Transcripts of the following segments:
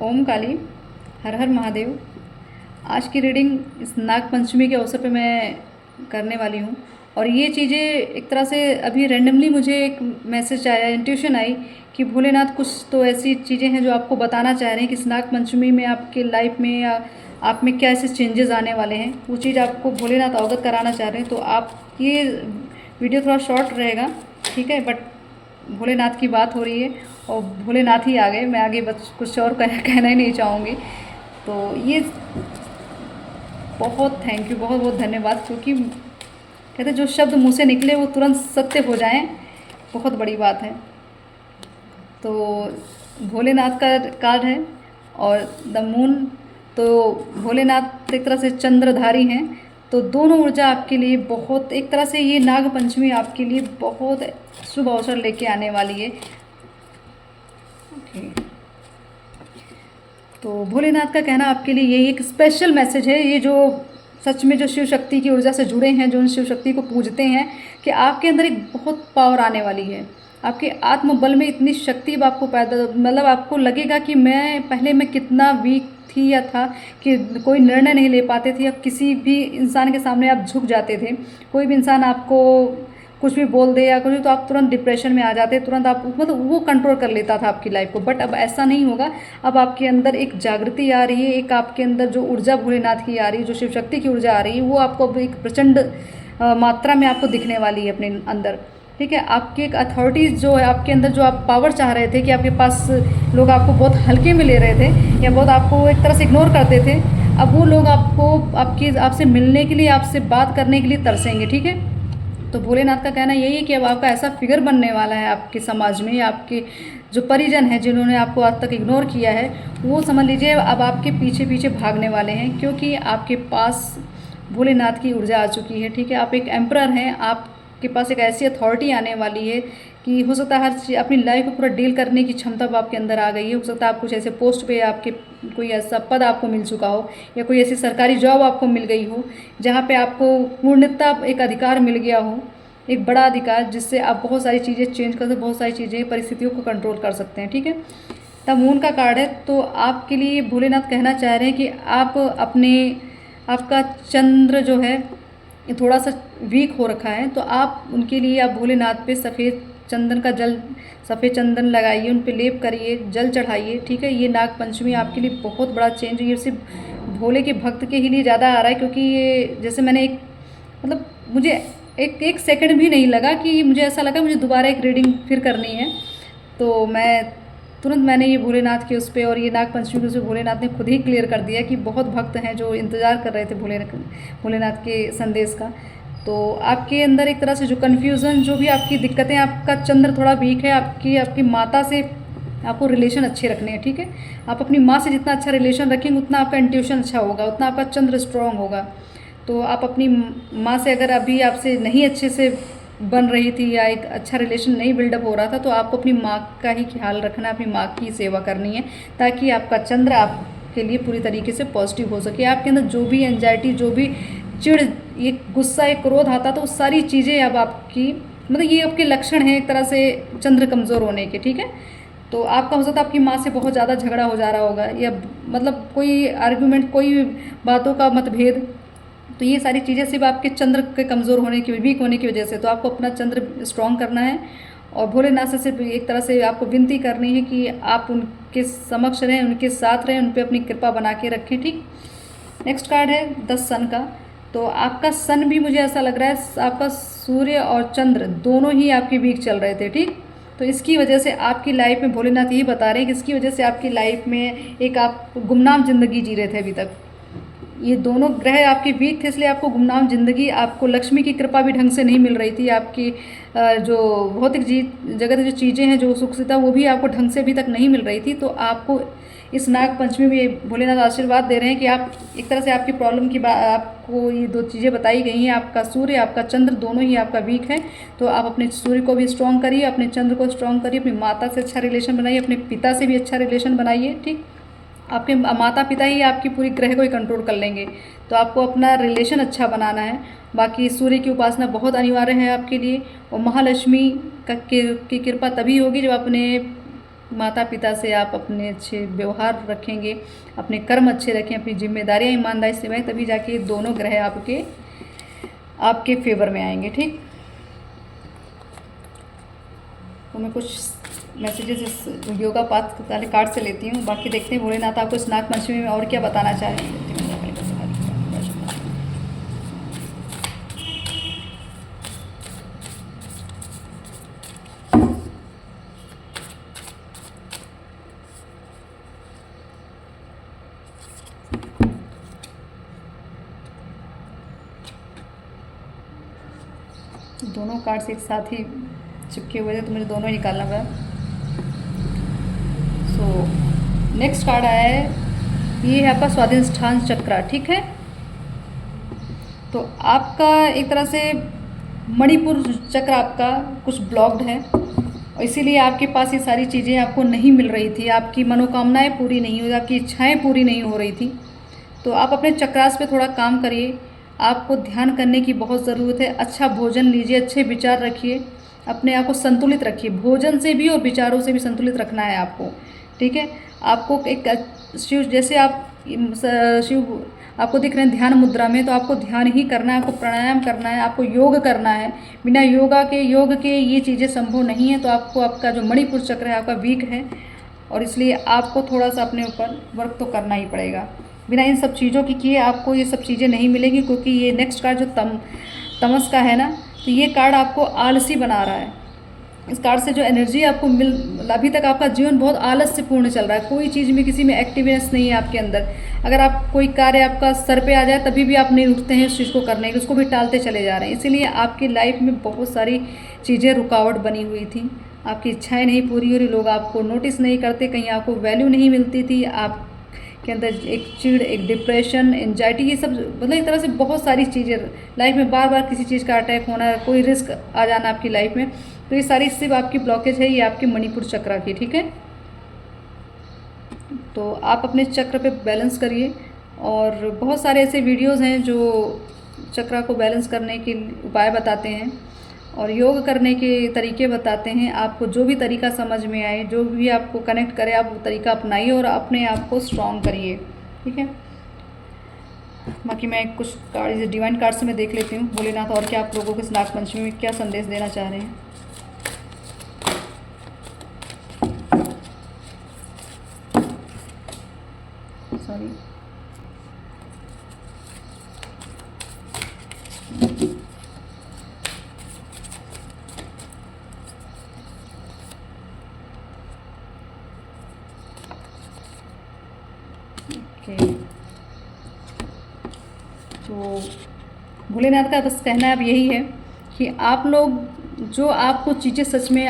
ओम काली, हर हर महादेव। आज की रीडिंग इस नाग पंचमी के अवसर पे मैं करने वाली हूँ। और ये चीज़ें एक तरह से अभी रैंडमली मुझे एक मैसेज आया, इंट्यूशन आई कि भोलेनाथ कुछ तो ऐसी चीज़ें हैं जो आपको बताना चाह रहे हैं कि इस नाग पंचमी में आपके लाइफ में या आप में क्या ऐसे चेंजेस आने वाले हैं, वो चीज़ आपको भोलेनाथ अवगत कराना चाह रहे हैं। तो आप ये वीडियो थोड़ा शॉर्ट रहेगा, ठीक है, बट भोलेनाथ की बात हो रही है और भोलेनाथ ही आ गए। मैं आगे बस कुछ और कहना ही नहीं चाहूँगी। तो ये बहुत थैंक यू, बहुत बहुत धन्यवाद, क्योंकि कहते जो शब्द मुँह से निकले वो तुरंत सत्य हो जाएं, बहुत बड़ी बात है। तो भोलेनाथ का कार्ड है और द मून। तो भोलेनाथ एक तरह से चंद्रधारी हैं, तो दोनों ऊर्जा आपके लिए बहुत, एक तरह से ये नाग पंचमी आपके लिए बहुत शुभ अवसर लेके आने वाली है। ओके, तो भोलेनाथ का कहना आपके लिए यही एक स्पेशल मैसेज है। ये जो सच में जो शिव शक्ति की ऊर्जा से जुड़े हैं, जो उन शिव शक्ति को पूजते हैं, कि आपके अंदर एक बहुत पावर आने वाली है। आपके आत्मबल में इतनी शक्ति अब आपको पैदा, मतलब आपको लगेगा कि मैं कितना वीक थी या था, कि कोई निर्णय नहीं ले पाते थे, या किसी भी इंसान के सामने आप झुक जाते थे। कोई भी इंसान आपको कुछ भी बोल दे या कुछ, तो आप तुरंत डिप्रेशन में आ जाते, तुरंत आप, मतलब वो कंट्रोल कर लेता था आपकी लाइफ को। बट अब ऐसा नहीं होगा। अब आपके अंदर एक जागृति आ रही है, एक आपके अंदर जो ऊर्जा भोलेनाथ की आ रही है, जो शिव शक्ति की ऊर्जा आ रही है, वो आपको अब एक प्रचंड मात्रा में आपको दिखने वाली है अपने अंदर। ठीक है, आपकी एक अथॉरिटीज़ जो है आपके अंदर, जो आप पावर चाह रहे थे कि आपके पास लोग आपको बहुत हल्के में ले रहे थे या बहुत आपको एक तरह से इग्नोर करते थे, अब वो लोग आपसे मिलने के लिए, आपसे बात करने के लिए तरसेंगे। ठीक है, तो भोलेनाथ का कहना यही है कि अब आपका ऐसा फिगर बनने वाला है आपके समाज में, आपके जो परिजन हैं जिन्होंने आपको आज तक इग्नोर किया है, वो समझ लीजिए अब आपके पीछे पीछे भागने वाले हैं, क्योंकि आपके पास भोलेनाथ की ऊर्जा आ चुकी है। ठीक है, आप एक एम्परर हैं, आपके पास एक ऐसी अथॉरिटी आने वाली है कि हो सकता है हर चीज़ अपनी लाइफ को पूरा डील करने की क्षमता अब आपके अंदर आ गई है। हो सकता है आप कुछ ऐसे पोस्ट पे, आपके कोई ऐसा पद आपको मिल चुका हो, या कोई ऐसी सरकारी जॉब आपको मिल गई हो जहाँ पे आपको पूर्णतः एक अधिकार मिल गया हो, एक बड़ा अधिकार, जिससे आप बहुत सारी चीज़ें चेंज कर सकते, बहुत सारी चीज़ें, परिस्थितियों को कंट्रोल कर सकते हैं। ठीक है, तब मून का कार्ड है, तो आपके लिए भोलेनाथ कहना चाह रहे हैं कि आपका चंद्र जो है ये थोड़ा सा वीक हो रखा है, तो आप उनके लिए आप भोलेनाथ पे सफ़ेद चंदन लगाइए, उन पे लेप करिए, जल चढ़ाइए। ठीक है, ये नाग पंचमी आपके लिए बहुत बड़ा चेंज है। ये सिर्फ भोले के भक्त के ही लिए ज़्यादा आ रहा है, क्योंकि ये जैसे मैंने एक, मतलब मुझे एक सेकंड भी नहीं लगा कि मुझे ऐसा लगा मुझे दोबारा एक रीडिंग फिर करनी है, तो मैंने ये भोलेनाथ के उस पर, और ये नाग पंचमी के उस पर भोलेनाथ ने खुद ही क्लियर कर दिया कि बहुत भक्त हैं जो इंतज़ार कर रहे थे भोलेनाथ के संदेश का। तो आपके अंदर एक तरह से जो कन्फ्यूज़न, जो भी आपकी दिक्कतें, आपका चंद्र थोड़ा वीक है, आपकी माता से आपको रिलेशन अच्छे रखने हैं। ठीक है, आप अपनी माँ से जितना अच्छा रिलेशन रखेंगे, उतना आपका इंट्यूशन अच्छा होगा, उतना आपका चंद्र स्ट्रॉन्ग होगा। तो आप अपनी माँ से, अगर अभी आपसे नहीं अच्छे से बन रही थी या एक अच्छा रिलेशन नहीं बिल्डअप हो रहा था, तो आपको अपनी माँ का ही ख्याल रखना है, अपनी माँ की सेवा करनी है, ताकि आपका चंद्र आपके लिए पूरी तरीके से पॉजिटिव हो सके। आपके अंदर जो भी एंजाइटी, जो भी चिड़, ये गुस्सा, ये क्रोध आता, तो सारी चीज़ें अब आपकी, मतलब ये आपके लक्षण हैं एक तरह से चंद्र कमज़ोर होने के। ठीक है, तो आपका हो सकता है आपकी माँ से बहुत ज़्यादा झगड़ा हो जा रहा होगा, या मतलब कोई आर्ग्यूमेंट, कोई बातों का मतभेद, तो ये सारी चीज़ें सिर्फ आपके चंद्र के कमज़ोर होने की, वीक होने की वजह से। तो आपको अपना चंद्र स्ट्रॉन्ग करना है, और भोलेनाथ से सिर्फ एक तरह से आपको विनती करनी है कि आप उनके समक्ष रहें, उनके साथ रहें, उन पर अपनी कृपा बना के रखें। ठीक, नेक्स्ट कार्ड है 10 सन का। तो आपका सन भी, मुझे ऐसा लग रहा है आपका सूर्य और चंद्र दोनों ही आपके वीक चल रहे थे। ठीक, तो इसकी वजह से आपकी लाइफ में, भोलेनाथ यही बता रहे हैं कि इसकी वजह से आपकी लाइफ में एक आप गुमनाम ज़िंदगी जी रहे थे अभी तक। ये दोनों ग्रह आपके वीक थे, इसलिए आपको गुमनाम ज़िंदगी, आपको लक्ष्मी की कृपा भी ढंग से नहीं मिल रही थी, आपकी जो भौतिक जगत जो चीज़ें हैं, जो सुख सुविधा, वो भी आपको ढंग से अभी तक नहीं मिल रही थी। तो आपको इस नाग पंचमी में भोलेनाथ आशीर्वाद दे रहे हैं कि आप एक तरह से आपकी प्रॉब्लम की बात, आपको ये दो चीज़ें बताई गई हैं, आपका सूर्य, आपका चंद्र दोनों ही आपका वीक है। तो आप अपने सूर्य को भी स्ट्रॉन्ग करिए, अपने चंद्र को स्ट्रॉन्ग करिए, अपनी माता से अच्छा रिलेशन बनाइए, अपने पिता से भी अच्छा रिलेशन बनाइए। ठीक, आपके माता पिता ही आपकी पूरी ग्रह को ही कंट्रोल कर लेंगे, तो आपको अपना रिलेशन अच्छा बनाना है। बाकी सूर्य की उपासना बहुत अनिवार्य है आपके लिए, और महालक्ष्मी की कृपा तभी होगी जब अपने माता पिता से आप अपने अच्छे व्यवहार रखेंगे, अपने कर्म अच्छे रखें, अपनी जिम्मेदारियाँ ईमानदारी से निभाएं, तभी जाके दोनों ग्रह आपके आपके फेवर में आएंगे। ठीक, तो मैं कुछ मैसेजेस इस वीडियो का पाठ वाले कार्ड से लेती हूँ, बाकी देखते हैं भोलेनाथ आपको इस नाग पंचमी में और क्या बताना चाह रहे हैं। दोनों कार्ड्स एक साथ ही चिपके हुए थे तो मुझे दोनों ही निकालना पड़ा। सो नेक्स्ट कार्ड आया है, ये है आपका स्वाधिष्ठान चक्र। ठीक है, तो आपका एक तरह से मणिपुर चक्र आपका कुछ ब्लॉक्ड है और इसीलिए आपके पास ये सारी चीज़ें आपको नहीं मिल रही थी, आपकी मनोकामनाएं पूरी नहीं हुई, आपकी इच्छाएं पूरी नहीं हो रही थी। तो आप अपने चक्रास पे थोड़ा काम करिए, आपको ध्यान करने की बहुत ज़रूरत है। अच्छा भोजन लीजिए, अच्छे विचार रखिए, अपने आप को संतुलित रखिए, भोजन से भी और विचारों से भी संतुलित रखना है आपको। ठीक है, आपको एक शिव जैसे आप शिव आपको दिख रहे हैं ध्यान मुद्रा में, तो आपको ध्यान ही करना है, आपको प्राणायाम करना है, आपको योग करना है। बिना योग के ये चीज़ें संभव नहीं है। तो आपको आपका जो मणिपुर चक्र है आपका वीक है और इसलिए आपको थोड़ा सा अपने ऊपर वर्क तो करना ही पड़ेगा। बिना इन सब चीज़ों की किए आपको ये सब चीज़ें नहीं मिलेंगी, क्योंकि ये नेक्स्ट कार्ड जो तमस का है ना, तो ये कार्ड आपको आलसी बना रहा है। इस कार्ड से जो एनर्जी आपको अभी तक आपका जीवन बहुत आलस से पूर्ण चल रहा है, कोई चीज़ में किसी में एक्टिवनेस नहीं है आपके अंदर। अगर आप कोई कार्य आपका सर पे आ जाए तभी भी आप नहीं उठते हैं उस चीज़ को करने के, उसको भी टालते चले जा रहे हैं। इसीलिए आपकी लाइफ में बहुत सारी चीज़ें रुकावट बनी हुई थी, आपकी इच्छाएं नहीं पूरी हो रही, लोग आपको नोटिस नहीं करते, कहीं आपको वैल्यू नहीं मिलती थी, आप के अंदर एक चिड़, एक डिप्रेशन, एंजाइटी, ये सब मतलब एक तरह से बहुत सारी चीज़ें लाइफ में बार बार किसी चीज़ का अटैक होना, कोई रिस्क आ जाना आपकी लाइफ में, तो ये सारी सिर्फ आपकी ब्लॉकेज है, ये आपके मणिपुर चक्र की। ठीक है, तो आप अपने चक्र पे बैलेंस करिए और बहुत सारे ऐसे वीडियोज़ हैं जो चक्र को बैलेंस करने के उपाय बताते हैं और योग करने के तरीके बताते हैं। आपको जो भी तरीका समझ में आए, जो भी आपको कनेक्ट करे, आप वो तरीका अपनाइए और अपने आप को स्ट्रॉन्ग करिए। ठीक है, बाकी मैं कुछ कार्ड डिवाइन कार्ड से मैं देख लेती हूँ भोलेनाथ और क्या आप लोगों को इस नाग पंचमी में क्या संदेश देना चाह रहे हैं। सॉरी, तो भोलेनाथ का बस कहना अब यही है कि आप लोग जो आपको चीज़ें सच में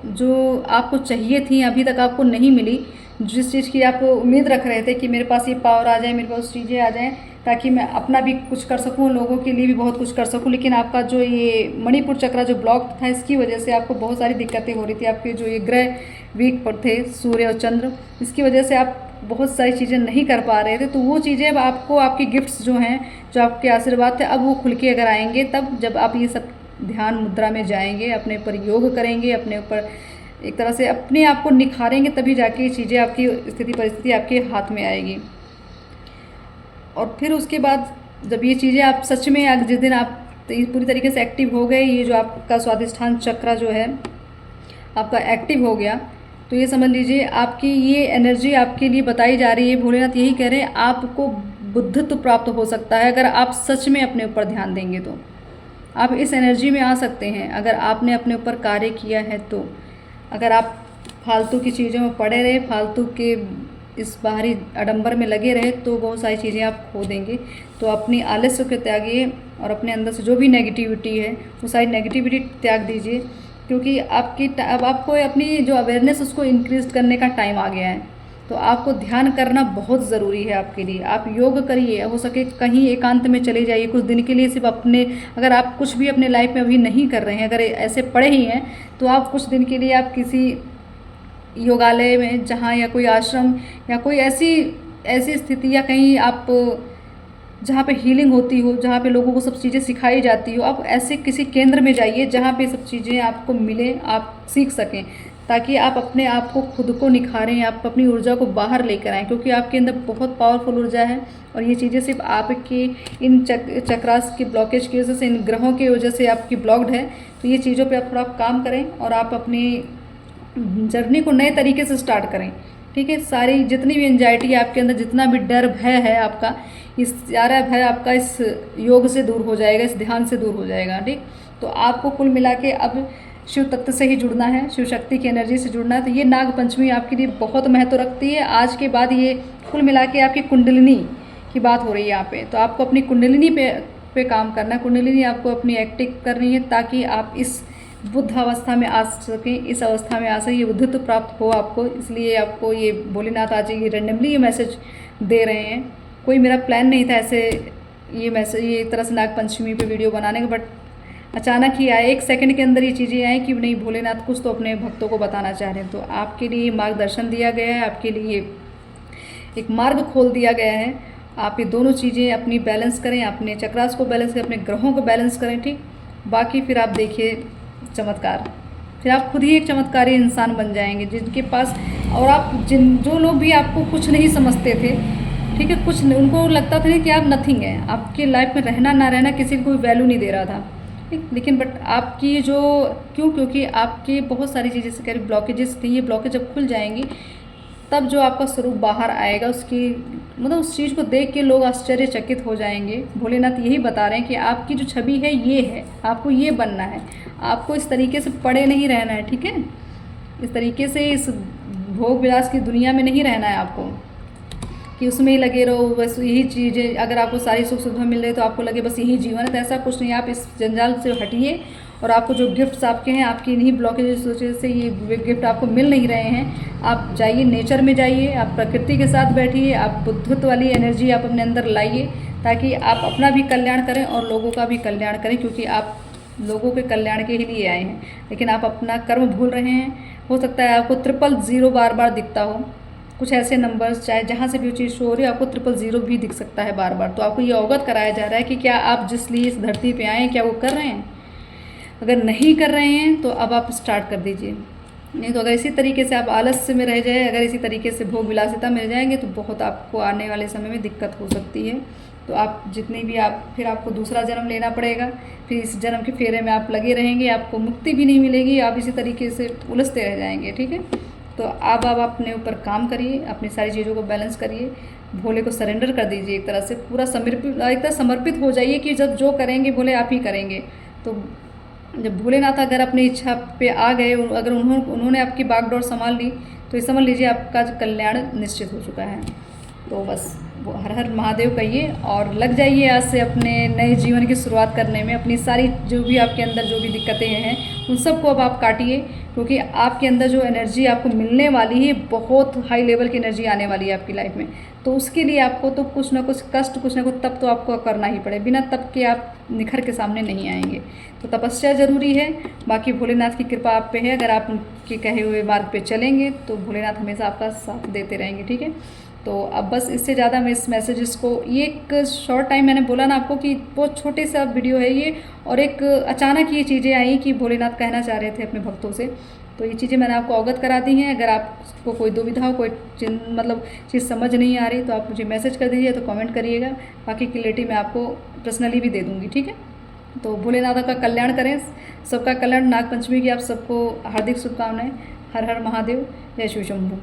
जो आपको चाहिए थी अभी तक आपको नहीं मिली, जिस चीज़ की आप उम्मीद रख रहे थे कि मेरे पास ये पावर आ जाए, मेरे पास चीज़ें आ जाएं ताकि मैं अपना भी कुछ कर सकूं, लोगों के लिए भी बहुत कुछ कर सकूं, लेकिन आपका जो ये मणिपुर चक्र जो ब्लॉक था, इसकी वजह से आपको बहुत सारी दिक्कतें हो रही थी। आपके जो ये ग्रह वीक पर थे, सूर्य और चंद्र, इसकी वजह से आप बहुत सारी चीज़ें नहीं कर पा रहे थे। तो वो चीज़ें अब आपको, आपकी गिफ्ट्स जो हैं, जो आपके आशीर्वाद थे, अब वो खुल के अगर आएंगे, तब जब आप ये सब ध्यान मुद्रा में जाएंगे, अपने ऊपर योग करेंगे, अपने ऊपर एक तरह से अपने आप को निखारेंगे, तभी जाके ये चीज़ें, आपकी स्थिति परिस्थिति आपके हाथ में आएगी। और फिर उसके बाद जब ये चीज़ें आप सच में, जिस दिन आप पूरी तरीके से एक्टिव हो गए, ये जो आपका स्वाधिष्ठान चक्र जो है आपका एक्टिव हो गया, तो ये समझ लीजिए आपकी ये एनर्जी आपके लिए बताई जा रही है। भोलेनाथ यही कह रहे हैं, आपको बुद्धित्व प्राप्त हो सकता है अगर आप सच में अपने ऊपर ध्यान देंगे, तो आप इस एनर्जी में आ सकते हैं अगर आपने अपने ऊपर कार्य किया है। तो अगर आप फालतू की चीज़ों में पड़े रहे, फालतू के इस बाहरी आडंबर में लगे रहे, तो बहुत सारी चीज़ें आप खो देंगे। तो अपनी आलस्य को त्यागिए और अपने अंदर से जो भी नेगेटिविटी है वो सारी नेगेटिविटी त्याग दीजिए, क्योंकि अब आपको अपनी जो अवेयरनेस उसको इंक्रीज करने का टाइम आ गया है। तो आपको ध्यान करना बहुत ज़रूरी है आपके लिए। आप योग करिए, हो सके कहीं एकांत में चले जाइए कुछ दिन के लिए, सिर्फ अपने, अगर आप कुछ भी अपने लाइफ में अभी नहीं कर रहे हैं, अगर ऐसे पड़े ही हैं, तो आप कुछ दिन के लिए आप किसी योगालय में, जहाँ या कोई आश्रम या कोई ऐसी स्थिति, या कहीं आप जहाँ पे हीलिंग होती हो, जहाँ पे लोगों को सब चीज़ें सिखाई जाती हो, आप ऐसे किसी केंद्र में जाइए जहाँ पे सब चीज़ें आपको मिले, आप सीख सकें, ताकि आप अपने आप को खुद को निखारें, आप अपनी ऊर्जा को बाहर लेकर आएँ, क्योंकि आपके अंदर बहुत पावरफुल ऊर्जा है। और ये चीज़ें सिर्फ आपके इन चक्रास की ब्लॉकेज की वजह से, इन ग्रहों की वजह से आपकी ब्लॉक्ड है। तो ये चीज़ों पे आप थोड़ा काम करें और आप अपनी जर्नी को नए तरीके से स्टार्ट करें, ठीक है। सारी जितनी भी एंजाइटी है आपके अंदर, जितना भी डर भय है आपका, इस सारा भय आपका इस योग से दूर हो जाएगा, इस ध्यान से दूर हो जाएगा, ठीक। तो आपको कुल मिला के अब शिव तत्व से ही जुड़ना है, शिव शक्ति की एनर्जी से जुड़ना है। तो ये नाग पंचमी आपके लिए बहुत महत्व रखती है। आज के बाद ये कुल मिला के आपकी कुंडलिनी की बात हो रही है यहाँ पे। तो आपको अपनी कुंडलिनी पे काम करना है, कुंडलिनी आपको अपनी एक्टिव करनी है, ताकि आप इस बुद्ध अवस्था में आ सकें, इस अवस्था में आ सकें, ये बुद्धित्व प्राप्त हो आपको। इसलिए आपको ये भोलेनाथ आज ये रैंडमली ये मैसेज दे रहे हैं। कोई मेरा प्लान नहीं था ऐसे ये मैसेज, ये एक तरह से नाग पंचमी पे वीडियो बनाने का, बट अचानक ही आए, 1 सेकंड के अंदर ये चीज़ें आई कि नहीं, भोलेनाथ कुछ तो अपने भक्तों को बताना चाह रहे हैं। तो आपके लिए मार्गदर्शन दिया गया है, आपके लिए एक मार्ग खोल दिया गया है। आप ये दोनों चीज़ें अपनी बैलेंस करें, अपने चक्रास को बैलेंस करें, अपने ग्रहों को बैलेंस करें, ठीक। बाकी फिर आप देखिए चमत्कार, फिर आप खुद ही एक चमत्कारी इंसान बन जाएंगे, जिनके पास, और आप जो लोग भी आपको कुछ नहीं समझते थे, ठीक है, कुछ नहीं, उनको लगता था कि आप नथिंग है, आपके लाइफ में रहना ना रहना किसी को कोई वैल्यू नहीं दे रहा था, ठीक। लेकिन बट आपकी जो क्योंकि आपकी बहुत सारी चीज़ें से कह रही ब्लॉकेजेस थी, ये ब्लॉकेज जब खुल जाएंगी तब जो आपका स्वरूप बाहर आएगा, उसकी मतलब उस चीज़ को देख के लोग आश्चर्यचकित हो जाएंगे। भोलेनाथ यही बता रहे हैं कि आपकी जो छवि है ये है, आपको ये बनना है, आपको इस तरीके से पड़े नहीं रहना है, ठीक है। इस तरीके से इस भोग विलास की दुनिया में नहीं रहना है आपको कि उसमें ही लगे रहो, बस यही चीज़ें, अगर आपको सारी सुख सुविधा मिल रही तो आपको लगे बस यही जीवन है। तो ऐसा कुछ नहीं, आप इस जंजाल से हटिए और आपको जो गिफ्ट्स आपके हैं, आपकी इन्हीं ब्लॉकेज वजह से ये गिफ्ट आपको मिल नहीं रहे हैं। आप जाइए, नेचर में जाइए, आप प्रकृति के साथ बैठिए, आप बुद्धत्व वाली एनर्जी आप अपने अंदर लाइए, ताकि आप अपना भी कल्याण करें और लोगों का भी कल्याण करें, क्योंकि आप लोगों के कल्याण के ही लिए आए हैं। लेकिन आप अपना कर्म भूल रहे हैं। हो सकता है आपको 000 बार बार दिखता हो, कुछ ऐसे नंबर्स, चाहे जहाँ से भी वो चीज़ शो हो रही है, आपको 000 भी दिख सकता है बार बार। तो आपको ये अवगत कराया जा रहा है कि क्या आप जिस लिए इस धरती पे आए हैं, क्या वो कर रहे हैं। अगर नहीं कर रहे हैं तो अब आप स्टार्ट कर दीजिए, नहीं तो अगर इसी तरीके से आप आलस्य में रह जाए, अगर इसी तरीके से भोग विलासिता में रह जाएंगे तो बहुत आपको आने वाले समय में दिक्कत हो सकती है। तो आप जितनी भी फिर आपको दूसरा जन्म लेना पड़ेगा, फिर इस जन्म के फेरे में आप लगे रहेंगे, आपको मुक्ति भी नहीं मिलेगी, आप इसी तरीके से उलझते रह जाएंगे, ठीक है। तो अब आप अपने ऊपर काम करिए, अपनी सारी चीज़ों को बैलेंस करिए, भोले को सरेंडर कर दीजिए, एक तरह से पूरा समर्पित हो जाइए कि जब जो करेंगे भोले आप ही करेंगे। तो जब भोलेनाथ अगर अपनी इच्छा पे आ गए, अगर उन्होंने आपकी बागडोर संभाल ली, तो ये समझ लीजिए आपका कल्याण निश्चित हो चुका है। तो बस वो हर हर महादेव कहिए और लग जाइए आज से अपने नए जीवन की शुरुआत करने में। अपनी सारी जो भी आपके अंदर जो भी दिक्कतें हैं उन सबको अब आप काटिए, क्योंकि आपके अंदर जो एनर्जी आपको मिलने वाली है, बहुत हाई लेवल की एनर्जी आने वाली है आपकी लाइफ में। तो उसके लिए आपको तो कुछ ना कुछ कष्ट, कुछ ना कुछ तप तो आपको करना ही पड़े, बिना तप के आप निखर के सामने नहीं आएंगे। तो तपस्या ज़रूरी है। बाकी भोलेनाथ की कृपा आप पे है, अगर आप उनके कहे हुए मार्ग पे चलेंगे तो भोलेनाथ हमेशा आपका साथ देते रहेंगे, ठीक है। तो अब बस इससे ज़्यादा मैं इस मैसेजेस को, ये एक शॉर्ट टाइम मैंने बोला ना आपको कि बहुत छोटे सा वीडियो है ये, और एक अचानक ये चीज़ें आई कि भोलेनाथ कहना चाह रहे थे अपने भक्तों से, तो ये चीज़ें मैंने आपको अवगत करा दी हैं। अगर आपको कोई दुविधा हो, कोई मतलब चीज़ समझ नहीं आ रही, तो आप मुझे मैसेज कर दीजिए, तो कमेंट करिएगा। बाकी क्लियरिटी मैं आपको पर्सनली भी दे दूँगी, ठीक है। तो भोलेनाथ का कल्याण करें, सबका कल्याण। नाग पंचमी की आप सबको हार्दिक शुभकामनाएं। हर हर महादेव, जय शिव शंभू।